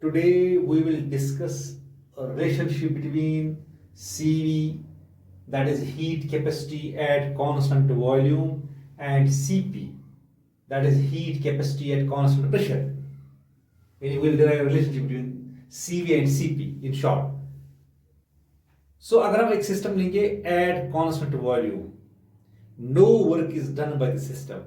Today we will discuss a relationship between CV, that is heat capacity at constant volume, and CP, that is heat capacity at constant pressure. We will derive a relationship between CV and CP in short. So अगर हम एक system लेंगे at constant volume, no work is done by the system.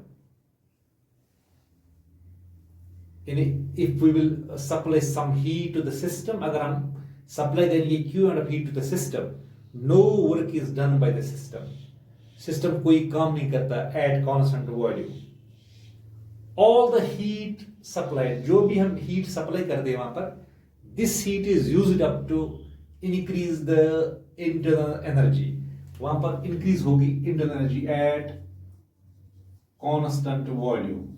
If we will supply some heat to the system, अगर हम supply देंगे Q amount of heat to the system, no work is done by the system. System कोई काम नहीं करता at constant volume. All the heat supplied, जो भी हम heat supply कर दे वहां पर, this heat is used up to increase the internal energy. वहां पर increase होगी internal energy at constant volume.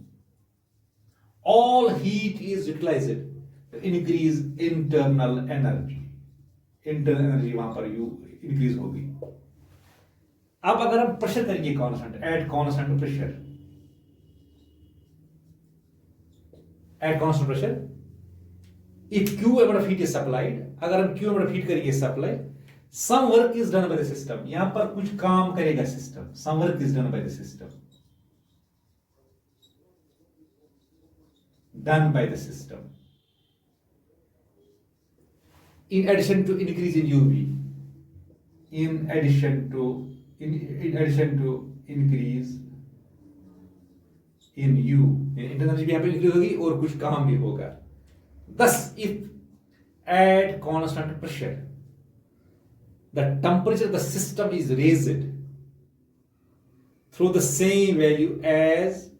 All heat is utilized to increase internal energy. Internal energy वहां पर increase होगी. अब अगर हम प्रेशर करेंगे constant, eight constant pressure, at constant pressure, if Q amount of heat is supplied, अगर हम Q amount of heat करेंगे supply, some work is done by the system. यहां पर कुछ काम करेगा system. Some work is done by the system. Done by the system. In addition to increase in UV, in addition to increase in U, internal energy भी यहाँ पे increase होगी और कुछ काम भी होगा. Thus, if at constant pressure, the temperature of the system is raised through the same value as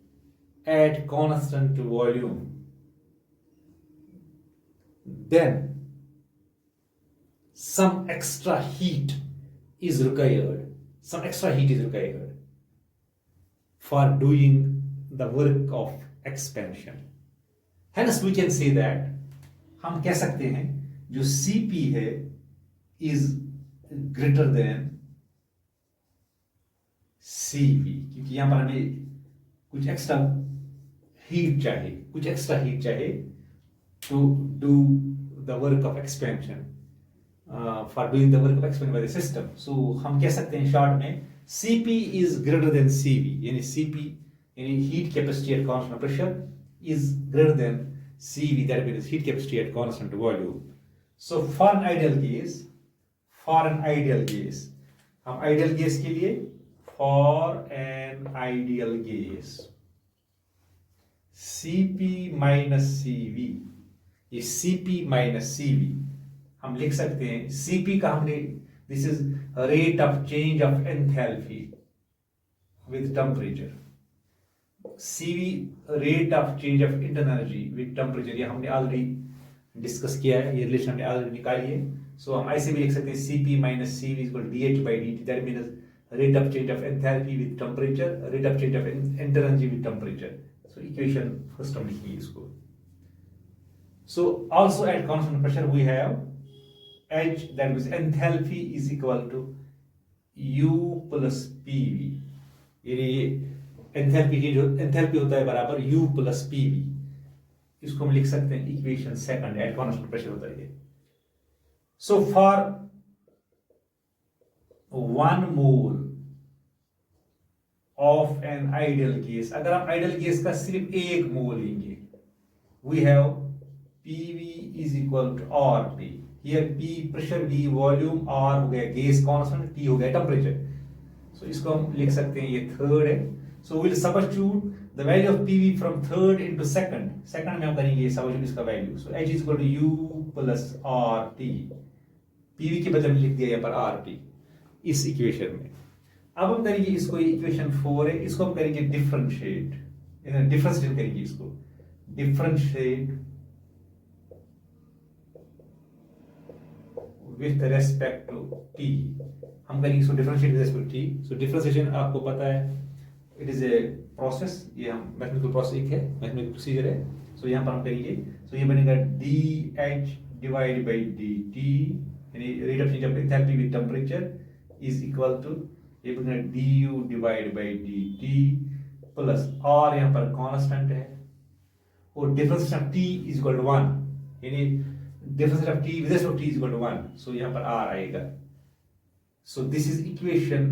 at constant volume, then some extra heat is required. Some extra heat is required for doing the work of expansion. Hence we can say that हम कह सकते हैं जो CP है is greater than CV, क्योंकि यहां पर हमें कुछ एक्स्ट्रा हीट चाहिए to do the work of expansion, for doing the work of expansion by the system. So हम कह सकते हैं शॉर्ट में CP is greater than CV, यानी CP यानी heat capacity at constant pressure is greater than CV, that means heat capacity at constant volume. So for an ideal case, हम ideal case के लिए, for an ideal case, CP minus CV, ये CP minus CV हम लिख सकते हैं. CP का हमने, this is rate of change of enthalpy with temperature. CV rate of change of internal energy with temperature, ये हमने ऑलरेडी डिस्कस किया है, ये रिलेशन हमने ऑलरेडी निकाली है. सो हम ऐसे भी लिख सकते हैं CP minus CV is equal to dH by dt, that means rate of change of enthalpy with temperature, rate of change of internal energy with temperature. So equation first हम लिखिए इसको. So also at constant pressure we have H, that means enthalpy is equal to U plus PV. ये enthalpy होता है बराबर U plus PV. इसको हम लिख सकते हैं equation second, at constant pressure होता है ये. So for 1 mole of an ideal gas, अगर हम आइडियल गैस का सिर्फ 1 मोल लेंगे, we have PV is equal to RT. Here P pressure, V volume, R हो गया गैस कांस्टेंट, T हो गया टेम्परेचर. सो इसको हम लिख सकते हैं, ये थर्ड है. So we'll substitute the value of PV from third into second. Second में हम करेंगे substitute इसका value. So H is equal to U plus RT. PV के बदले में लिख दिया यहाँ पर RT इस इक्वेशन में. अब हम करेंगे इसको, इक्वेशन 4 है, इसको हम करेंगे डिफरेंशिएट करेंगे इसको. Differentiate with respect to T. हम करेंगे इसको differentiate with respect to T. So differentiation आपको पता है, इट इज ए प्रोसेस, ये हम मैथमेटिकल प्रोसेस एक है, मैथमेटिकल प्रोसीजर है. सो यहाँ पर हम करेंगे, सो ये बनेगा DH डिवाइड बाई DT, यानी rate of change of enthalpy with temperature is equal to, ये बनेगा DU divide by DT plus R यहाँ पर कांस्टेंट है और difference of T is equal to 1. यानी difference of T with respect to T is equal to 1, so यहाँ पर are आएगा. सो दिस इज इक्वेशन,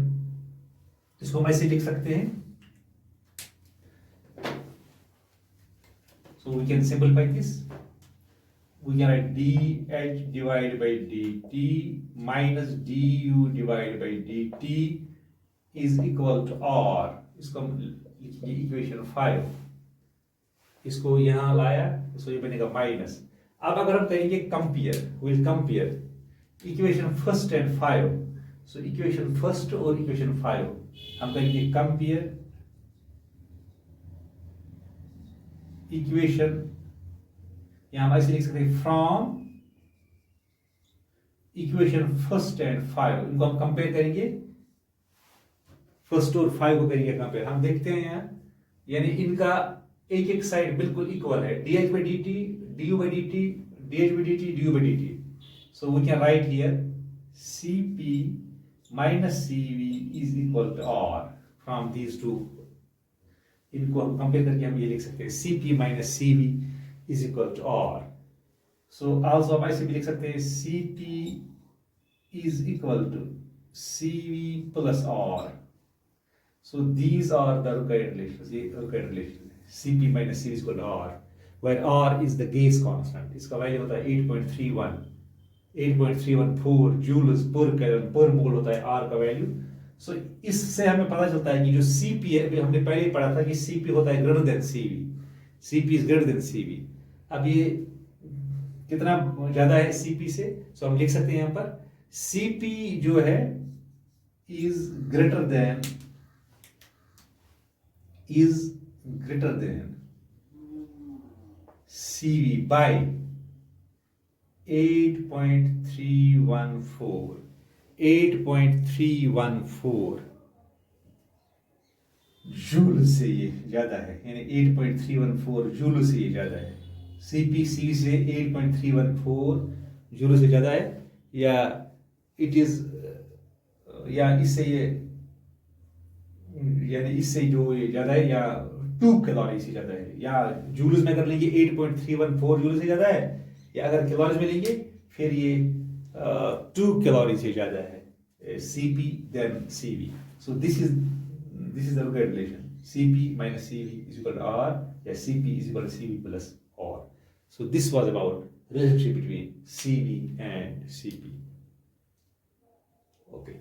इसको हम ऐसे लिख सकते हैं. So we can simplify this. We can write dH divided by dt minus du divided by dt is equal to R. इसको हम लिखेंगे इक्वेशन 5. इसको यहाँ लाया, इसको ये बनेगा माइनस. अब अगर हम करेंगे compare, will compare equation first and 5. So equation first और इक्वेशन 5 हम करेंगे कंपेयर. इक्वेशन यहां हम ऐसे लिख सकते हैं फ्रॉम इक्वेशन फर्स्ट एंड 5, इनको हम कंपेयर करेंगे. फर्स्ट और 5 को करेंगे कंपेयर. हम देखते हैं यहाँ, यानी इनका एक एक साइड बिल्कुल इक्वल है. dh by dt, du by dt, dh by dt, du by dt. So we can write here Cp minus Cv is equal to R from these two. इनको हम कंपेयर करके हम ये लिख सकते हैं Cp minus Cv is equal to R. So also हम ऐसे भी लिख सकते हैं Cp is equal to Cv plus R. So these are the required relations. ये रिक्वायर्ड रिलेशन है. Cp minus Cv is equal to R, where R is the gas constant. इसका value होता है 8.314 जूल्स पर कैलोरी पर मोल होता है R का value. सो इससे हमें पता चलता है कि जो Cp है, हमने पहले ही पढ़ा था कि Cp होता है greater than Cv. Cp is greater than Cv. अब ये कितना ज्यादा है Cp से, सो हम लिख सकते हैं यहाँ पर Cp जो है is greater than Cv by 8.314 joule से ये ज्यादा है. यानी 8.314 जूल से ये ज्यादा है. Cp Cv से 8.314 जूल से ज्यादा है, या इट इज, या इससे ये, यानी इससे जो ये ज्यादा है, या 2 कैलोरी से ज्यादा है. या जूल्स में अगर लेंगे 8.314 जूल से ज्यादा है, या अगर कैलोरीज में लेंगे फिर ये 2 कैलोरी से ज्यादा है Cp than Cv. So this is the required relation. Cp minus Cv is equal to R, या Cp is equal to Cv plus R. So this was about relationship between Cv and Cp. Okay.